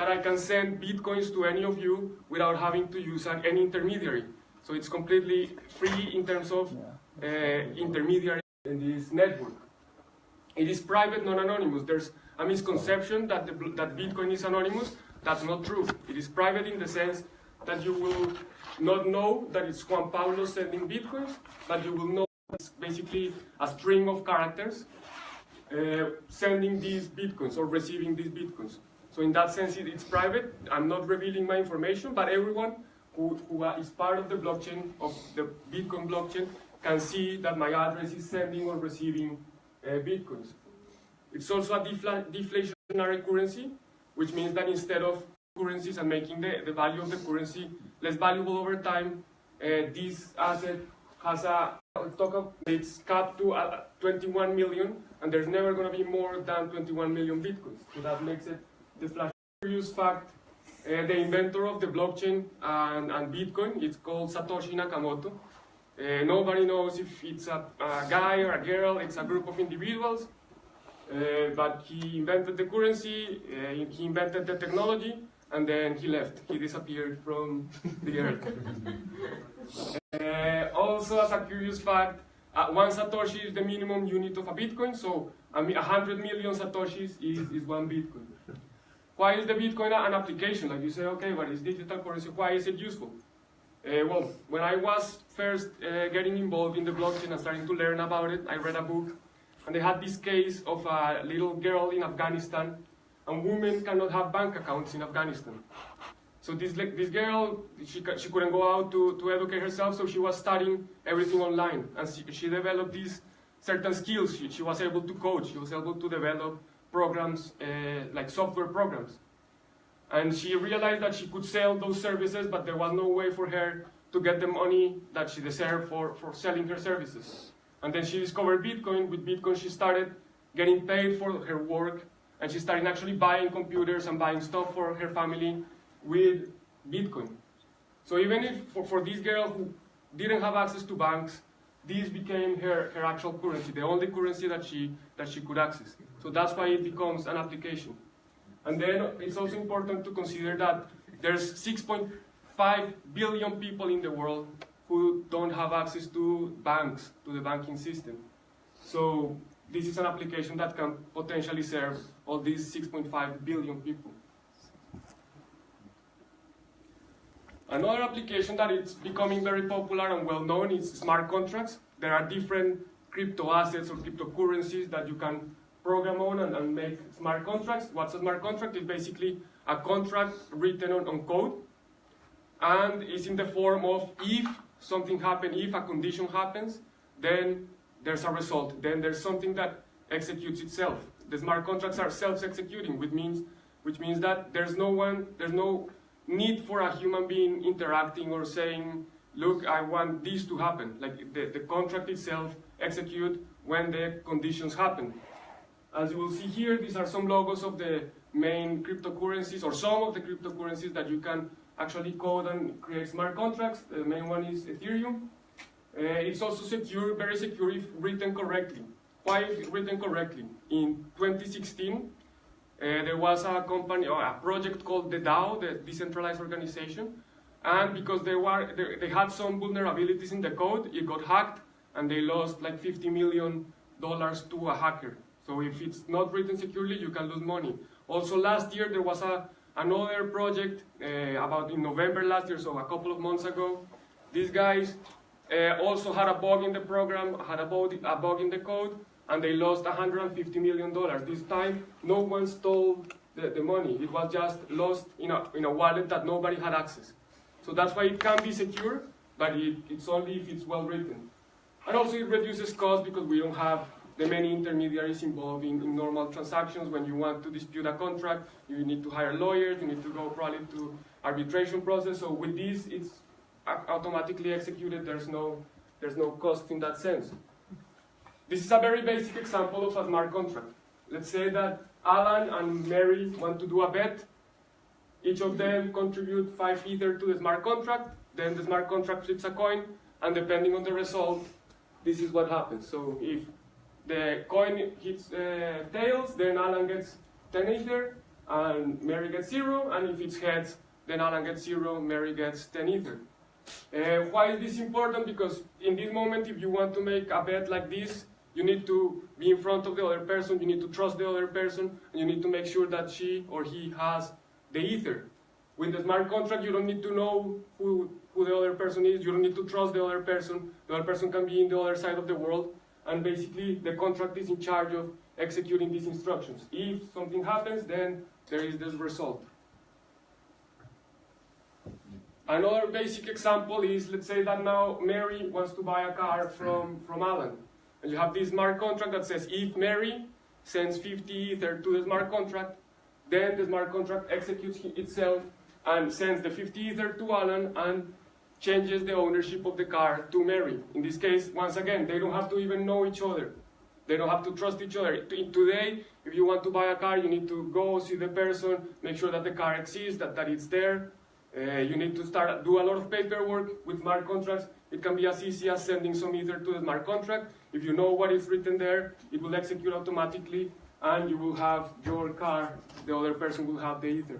that I can send Bitcoins to any of you without having to use any intermediary. So it's completely free in terms of intermediary in this network. It is private, non-anonymous. There's a misconception that that Bitcoin is anonymous. That's not true. It is private in the sense that you will not know that it's Juan Pablo sending Bitcoins, but you will know it's basically a string of characters sending these Bitcoins or receiving these Bitcoins. So in that sense, it's private. I'm not revealing my information, but everyone who is part of the blockchain, of the Bitcoin blockchain, can see that my address is sending or receiving Bitcoins. It's also a deflationary currency, which means that instead of currencies and making the value of the currency less valuable over time, this asset has it's capped to 21 million, and there's never going to be more than 21 million Bitcoins. So that makes it deflationary. Curious fact, the inventor of the blockchain and Bitcoin, it's called Satoshi Nakamoto. Nobody knows if it's a guy or a girl, it's a group of individuals, but he invented the currency, he invented the technology, and then he left. He disappeared from the earth. Also, as a curious fact, one Satoshi is the minimum unit of a Bitcoin, so 100 million Satoshis is one Bitcoin. Why is the Bitcoin an application? Like you say, okay, but it's digital currency, why is it useful? Well, when I was first getting involved in the blockchain and starting to learn about it, I read a book, and they had this case of a little girl in Afghanistan, and women cannot have bank accounts in Afghanistan. So this girl, she couldn't go out to educate herself, so she was studying everything online, and she developed these certain skills. She was able to code, she was able to develop programs, like software programs. And she realized that she could sell those services, but there was no way for her to get the money that she deserved for selling her services. And then she discovered Bitcoin. With Bitcoin, she started getting paid for her work, and she started actually buying computers and buying stuff for her family with Bitcoin. So even if for this girl who didn't have access to banks, this became her actual currency, the only currency that she could access. So that's why it becomes an application. And then it's also important to consider that there's 6.5 billion people in the world who don't have access to banks, to the banking system. So this is an application that can potentially serve all these 6.5 billion people. Another application that is becoming very popular and well known is smart contracts. There are different crypto assets or cryptocurrencies that you can program on and make smart contracts. What's a smart contract? It's basically a contract written on code, and it's in the form of if something happens, if a condition happens, then there's a result. Then there's something that executes itself. The smart contracts are self-executing, which means that there's no need for a human being interacting or saying, look, I want this to happen. Like the contract itself executes when the conditions happen. As you will see here, these are some logos of the main cryptocurrencies, or some of the cryptocurrencies that you can actually code and create smart contracts. The main one is Ethereum. It's also secure, very secure if written correctly. Why is it written correctly? In 2016, there was a company or a project called the DAO, the Decentralized Organization, and because they had some vulnerabilities in the code, it got hacked, and they lost like $50 million to a hacker. So if it's not written securely, you can lose money. Also last year, there was another project about in November last year, so a couple of months ago. These guys also had a bug in the program, had a bug in the code, and they lost $150 million. This time, no one stole the money. It was just lost in a wallet that nobody had access. So that's why it can be secure, but it's only if it's well written. And also it reduces cost because we don't have the many intermediaries involved in normal transactions. When you want to dispute a contract, you need to hire lawyers, you need to go probably to arbitration process. So with this, it's automatically executed. There's no cost in that sense. This is a very basic example of a smart contract. Let's say that Alan and Mary want to do a bet. Each of them contribute 5 Ether to the smart contract. Then the smart contract flips a coin, and depending on the result, this is what happens. So if the coin hits tails, then Alan gets 10 Ether, and Mary gets 0, and if it's heads, then Alan gets 0, Mary gets 10 ether. Why is this important? Because in this moment, if you want to make a bet like this, you need to be in front of the other person, you need to trust the other person, and you need to make sure that she or he has the ether. With the smart contract, you don't need to know who the other person is, you don't need to trust the other person can be in the other side of the world, and basically the contract is in charge of executing these instructions. If something happens, then there is this result. Another basic example is, let's say that now Mary wants to buy a car from Alan. And you have this smart contract that says if Mary sends 50 ether to the smart contract, then the smart contract executes itself and sends the 50 ether to Alan and changes the ownership of the car to Mary. In this case, once again, they don't have to even know each other. They don't have to trust each other. Today, if you want to buy a car, you need to go see the person, make sure that the car exists, that it's there. You need to do a lot of paperwork with smart contracts. It can be as easy as sending some ether to the smart contract. If you know what is written there, it will execute automatically, and you will have your car, the other person will have the ether.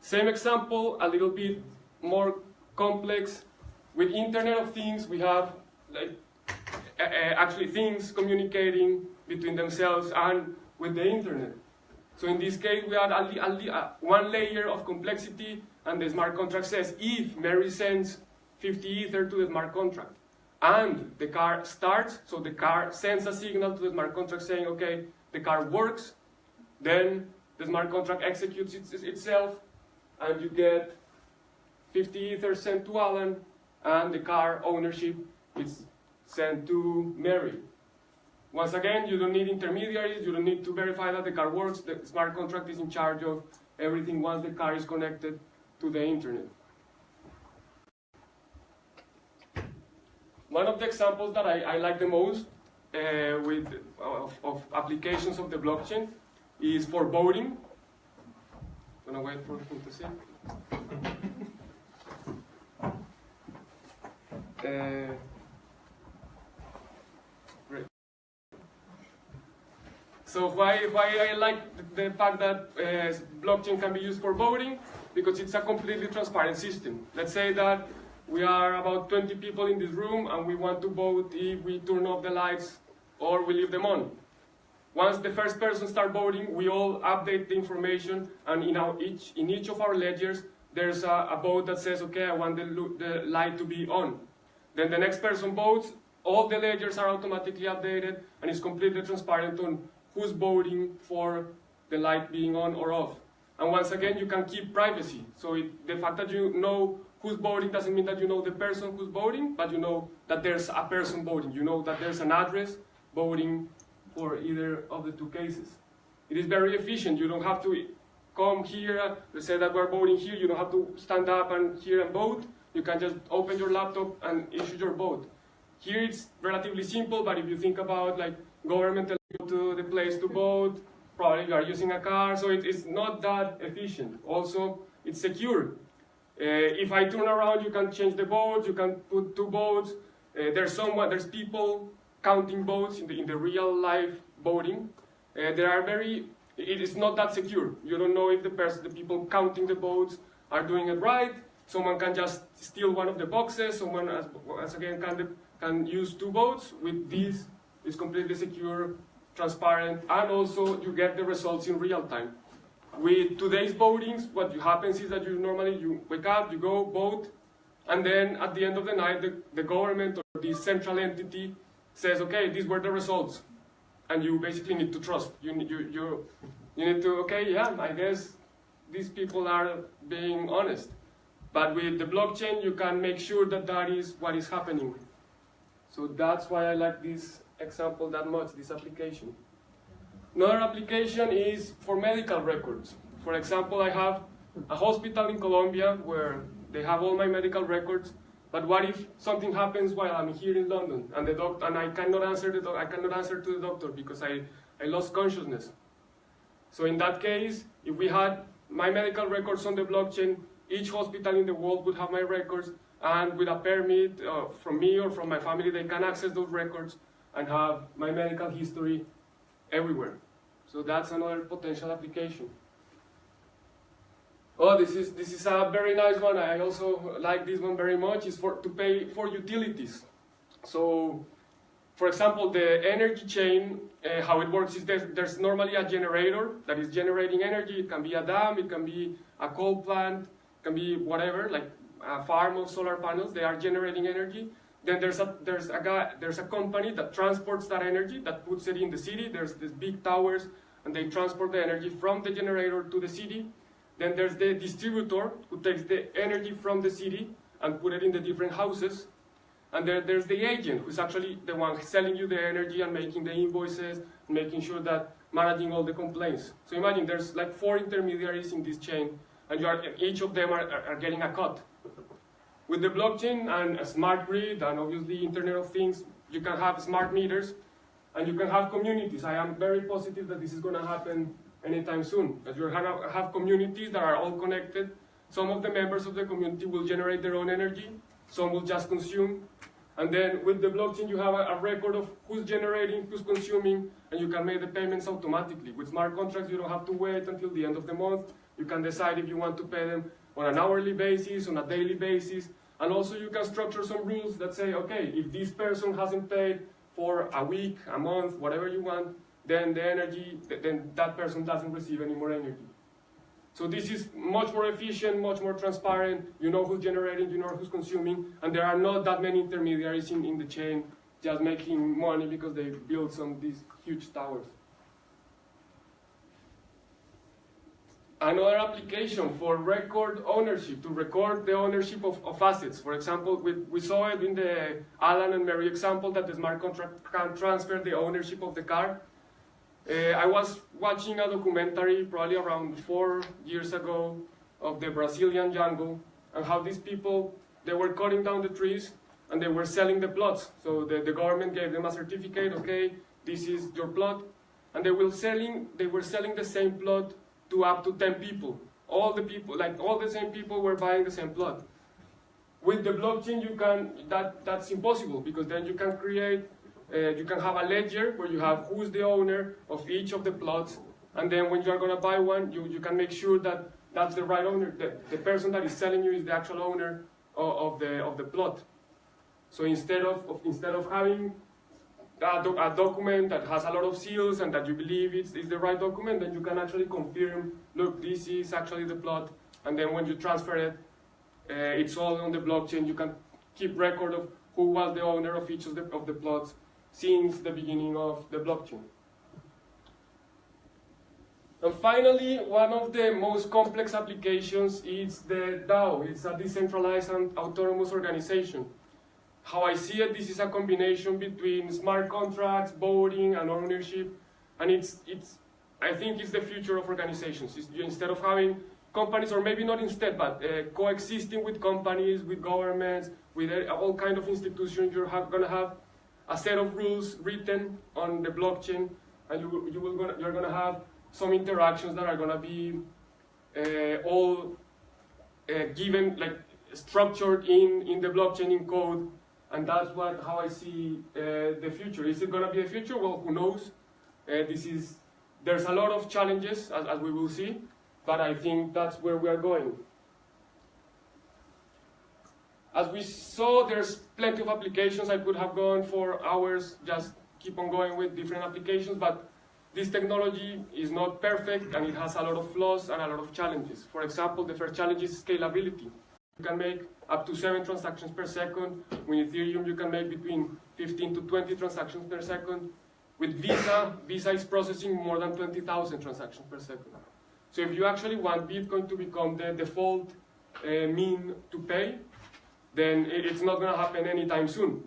Same example, a little bit more complex. With Internet of Things, we have actually things communicating between themselves and with the Internet. So in this case, we had one layer of complexity, and the smart contract says if Mary sends 50 ether to the smart contract, and the car starts, so the car sends a signal to the smart contract saying, okay, the car works, then the smart contract executes itself, and you get 50 ether sent to Alan, and the car ownership is sent to Mary. Once again, you don't need intermediaries, you don't need to verify that the car works, the smart contract is in charge of everything once the car is connected to the internet. One of the examples that I like the most of applications of the blockchain is for voting. I'm gonna wait for him to see. Great. So why I like the fact that blockchain can be used for voting? Because it's a completely transparent system. Let's say that we are about 20 people in this room and we want to vote if we turn off the lights or we leave them on. Once the first person starts voting, we all update the information, and in each of our ledgers, there's a vote that says, okay, I want the light to be on. Then the next person votes, all the ledgers are automatically updated, and it's completely transparent on who's voting for the light being on or off. And once again, you can keep privacy. So the fact that you know who's voting doesn't mean that you know the person who's voting, but you know that there's a person voting. You know that there's an address voting for either of the two cases. It is very efficient. You don't have to come here, let's say that we're voting here, you don't have to stand up and here and vote. You can just open your laptop and issue your vote. Here it's relatively simple, but if you think about like government telling you to the place to vote, probably you are using a car, so it is not that efficient. Also, it's secure. If I turn around, you can change the votes, you can put two votes. There's people counting votes in the real life voting. It is not that secure. You don't know if the people counting the votes are doing it right. Someone can just steal one of the boxes. Someone, as again, can use two votes. With this, it's completely secure, transparent, and also you get the results in real time. With today's votings, what happens is that you wake up, you go vote, and then at the end of the night, the government or the central entity says, okay, these were the results, and you basically need to trust. You need to, okay, yeah, I guess these people are being honest. But with the blockchain, you can make sure that that is what is happening. So that's why I like this example that much, this application. Another application is for medical records. For example, I have a hospital in Colombia where they have all my medical records. But what if something happens while I'm here in London and I cannot answer to the doctor because I lost consciousness? So in that case, if we had my medical records on the blockchain, each hospital in the world would have my records, and with a permit from me or from my family, they can access those records and have my medical history everywhere. So that's another potential application. Oh, this is a very nice one. I also like this one very much. It's to pay for utilities. So, for example, the energy chain, how it works is there's normally a generator that is generating energy. It can be a dam, it can be a coal plant, it can be whatever, like a farm of solar panels. They are generating energy. Then there's a company that transports that energy, that puts it in the city. There's these big towers, and they transport the energy from the generator to the city. Then there's the distributor who takes the energy from the city and put it in the different houses. And there's the agent who's actually the one selling you the energy and making the invoices, and making sure that managing all the complaints. So imagine there's like 4 intermediaries in this chain, and each of them are getting a cut. With the blockchain and a smart grid and obviously Internet of Things, you can have smart meters and you can have communities. I am very positive that this is going to happen anytime soon, that you're going to have communities that are all connected. Some of the members of the community will generate their own energy, some will just consume, and then with the blockchain you have a record of who's generating, who's consuming, and you can make the payments automatically. With smart contracts you don't have to wait until the end of the month. You can decide if you want to pay them on an hourly basis, on a daily basis, and also you can structure some rules that say, okay, if this person hasn't paid for a week, a month, whatever you want, then that person doesn't receive any more energy. So this is much more efficient, much more transparent. You know who's generating, you know who's consuming, and there are not that many intermediaries in the chain just making money because they built these huge towers. Another application for record ownership, to record the ownership of assets. For example, we saw it in the Alan and Mary example that the smart contract can transfer the ownership of the car. I was watching a documentary probably around 4 years ago of the Brazilian jungle and how these people, they were cutting down the trees and they were selling the plots. So the government gave them a certificate, okay, this is your plot. And they were selling the same plot to up to 10 people. All the same people were buying the same plot. With the blockchain, that's impossible, because then you can create, you can have a ledger where you have who's the owner of each of the plots, and then when you're going to buy one, you can make sure that that's the right owner, the person that is selling you is the actual owner of the plot. So instead of having a document that has a lot of seals and that you believe it's the right document, then you can actually confirm, look, this is actually the plot, and then when you transfer it, it's all on the blockchain. You can keep record of who was the owner of each of the plots since the beginning of the blockchain. And finally, one of the most complex applications is the DAO. It's a decentralized and autonomous organization. How I see it, this is a combination between smart contracts, voting, and ownership, and I think it's the future of organizations. Instead of having companies, or maybe not instead, but coexisting with companies, with governments, with all kind of institutions, you're going to have a set of rules written on the blockchain, and you're going to have some interactions that are going to be all given, like structured in the blockchain in code. And that's how I see the future. Is it going to be a future? Well, who knows? There's a lot of challenges, as we will see, but I think that's where we are going. As we saw, there's plenty of applications. I could have gone for hours, just keep on going with different applications, but this technology is not perfect, and it has a lot of flaws and a lot of challenges. For example, the first challenge is scalability. You can make up to 7 transactions per second. With Ethereum, you can make between 15 to 20 transactions per second. With Visa is processing more than 20,000 transactions per second. So if you actually want Bitcoin to become the default mean to pay, then it's not going to happen anytime soon.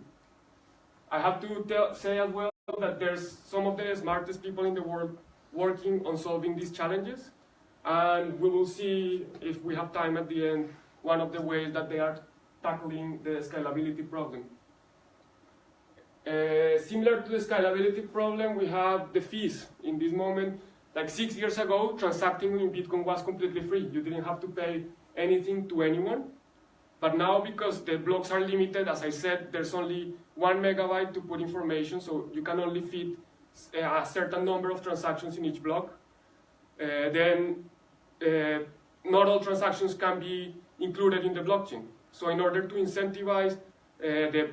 I have to say as well that there's some of the smartest people in the world working on solving these challenges, and we will see, if we have time at the end, one of the ways that they are tackling the scalability problem. Similar to the scalability problem, we have the fees. In this moment, like 6 years ago, transacting in Bitcoin was completely free. You didn't have to pay anything to anyone. But now, because the blocks are limited, as I said, there's only 1 megabyte to put information, so you can only fit a certain number of transactions in each block. Not all transactions can be included in the blockchain. So in order to incentivize the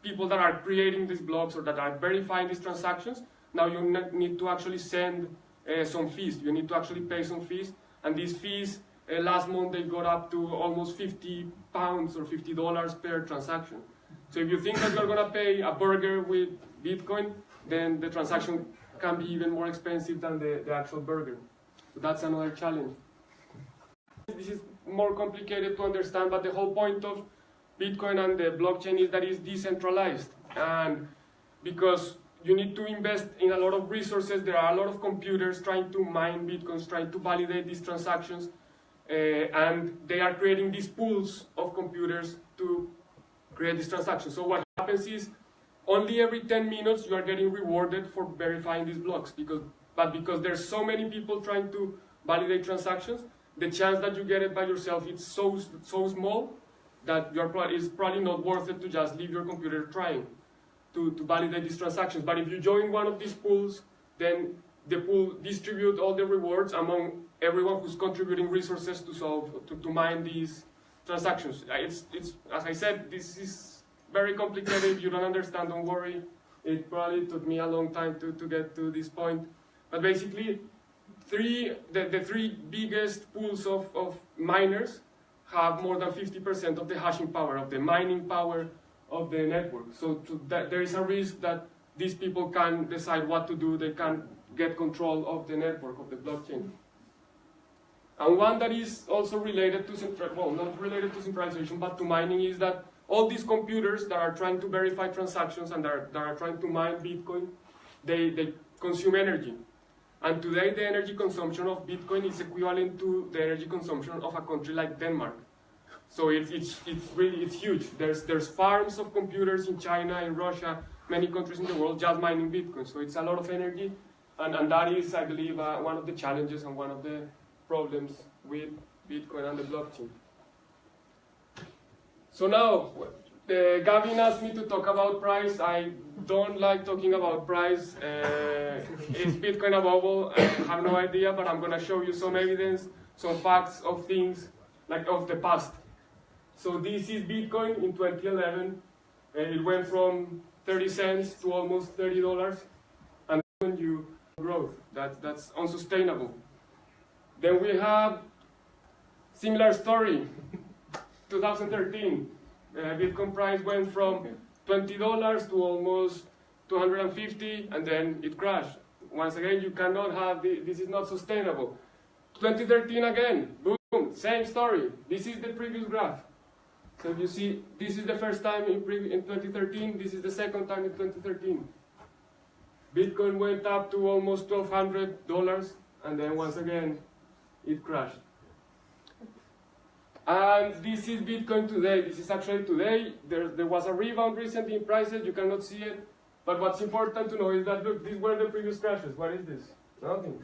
people that are creating these blocks or that are verifying these transactions, now you need to actually send some fees. You need to actually pay some fees, and these fees last month they got up to almost £50 or $50 per transaction. So if you think that you're gonna pay a burger with Bitcoin, then the transaction can be even more expensive than the actual burger. So that's another challenge. This is more complicated to understand, but the whole point of Bitcoin and the blockchain is that it's decentralized. And because you need to invest in a lot of resources, there are a lot of computers trying to mine Bitcoins, trying to validate these transactions, and they are creating these pools of computers to create these transactions. So what happens is, only every 10 minutes you are getting rewarded for verifying these blocks, because there's so many people trying to validate transactions, the chance that you get it by yourself is so small that it's probably not worth it to just leave your computer trying to validate these transactions. But if you join one of these pools, then the pool distributes all the rewards among everyone who's contributing resources to mine these transactions. It's as I said, this is very complicated. If you don't understand, don't worry. It probably took me a long time to get to this point. But basically, the three biggest pools of miners have more than 50% of the hashing power, of the mining power of the network. So there is a risk that these people can decide what to do. They can get control of the network, of the blockchain. And one that is also related to, not related to centralization, but to mining, is that all these computers that are trying to verify transactions and that are trying to mine Bitcoin, they consume energy. And today the energy consumption of Bitcoin is equivalent to the energy consumption of a country like Denmark. So it's huge. There's farms of computers in China, in Russia, many countries in the world just mining Bitcoin. So it's a lot of energy, and that is, I believe, one of the challenges and one of the problems with Bitcoin and the blockchain. So now, Gavin asked me to talk about price. I don't like talking about price. Is Bitcoin a bubble? I have no idea, but I'm going to show you some evidence, some facts of things, like of the past. So this is Bitcoin in 2011. It went from 30 cents to almost $30. And when you growth, that's unsustainable. Then we have similar story, 2013. Bitcoin price went from $20 to almost $250, and then it crashed. Once again, you cannot have this is not sustainable. 2013 again, boom, same story. This is the previous graph. So you see, this is the first time in 2013, this is the second time in 2013. Bitcoin went up to almost $1,200, and then once again, it crashed. And this is Bitcoin today. This is actually today. There was a rebound recently in prices. You cannot see it. But what's important to know is that, look, these were the previous crashes. What is this? Nothing.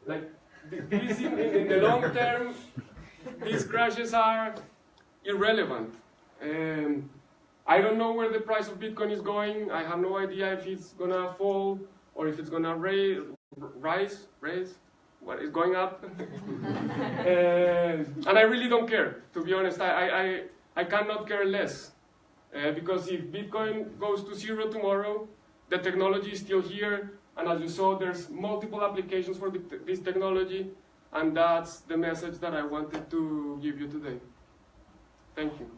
Like, this in the long term, these crashes are irrelevant. I don't know where the price of Bitcoin is going. I have no idea if it's going to fall or if it's going to rise. What is going up? And I really don't care, to be honest. I cannot care less. Because if Bitcoin goes to zero tomorrow, the technology is still here. And as you saw, there's multiple applications for this technology. And that's the message that I wanted to give you today. Thank you.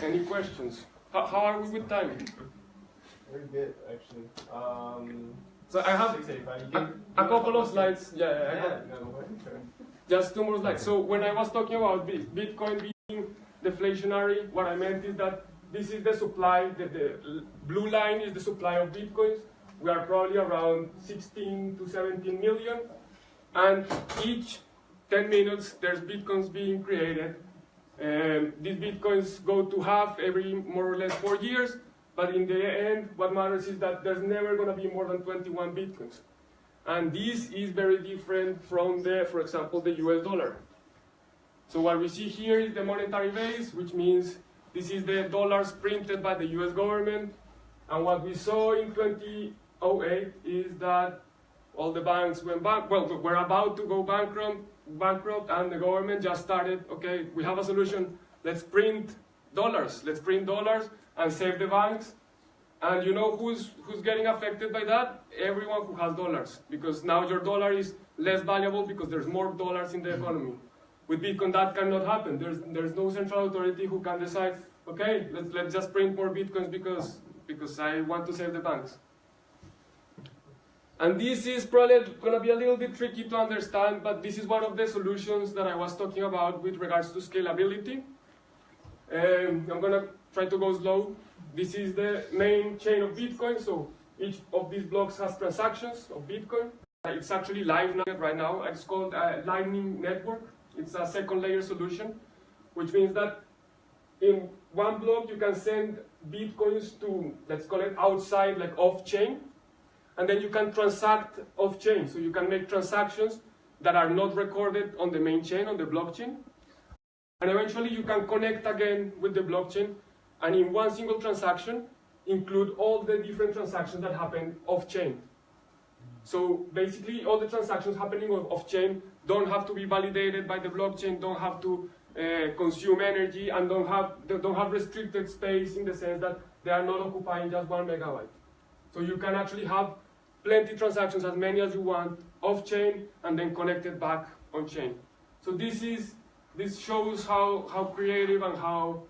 Any questions? How are we with time? Very good, actually. So I have a couple of slides. Just 2 more slides. So when I was talking about Bitcoin being deflationary, what I meant is that this is the supply. The blue line is the supply of Bitcoins. We are probably around 16 to 17 million. And each 10 minutes, there's Bitcoins being created. These Bitcoins go to half every more or less 4 years. But in the end, what matters is that there's never going to be more than 21 Bitcoins. And this is very different from for example, the US dollar. So what we see here is the monetary base, which means This is the dollars printed by the US government. And what we saw in 2008 is that all the banks went back, well, were about to go bankrupt, and the government just started, okay, we have a solution, let's print dollars and save the banks. And you know who's getting affected by that? Everyone who has dollars, because now your dollar is less valuable because there's more dollars in the economy. With Bitcoin, that cannot happen. There's no central authority who can decide, okay, let's just print more Bitcoins because I want to save the banks. And this is probably going to be a little bit tricky to understand, but this is one of the solutions that I was talking about with regards to scalability. I'm going to try to go slow. This is the main chain of Bitcoin, so each of these blocks has transactions of Bitcoin. It's actually live right now. It's called a Lightning Network. It's a second layer solution, which means that in one block you can send Bitcoins to, let's call it outside, like off-chain, and then you can transact off-chain. So you can make transactions that are not recorded on the main chain, on the blockchain. And eventually you can connect again with the blockchain, and in one single transaction include all the different transactions that happen off-chain. So basically all the transactions happening off-chain don't have to be validated by the blockchain, don't have to consume energy, and don't have restricted space in the sense that they are not occupying just 1 megabyte. So you can actually have plenty transactions, as many as you want, off-chain, and then connected back on-chain. So this shows how creative and how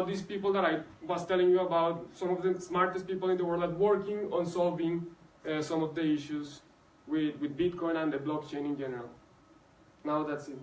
these people that I was telling you about, some of the smartest people in the world, are working on solving some of the issues with Bitcoin and the blockchain in general. Now that's it.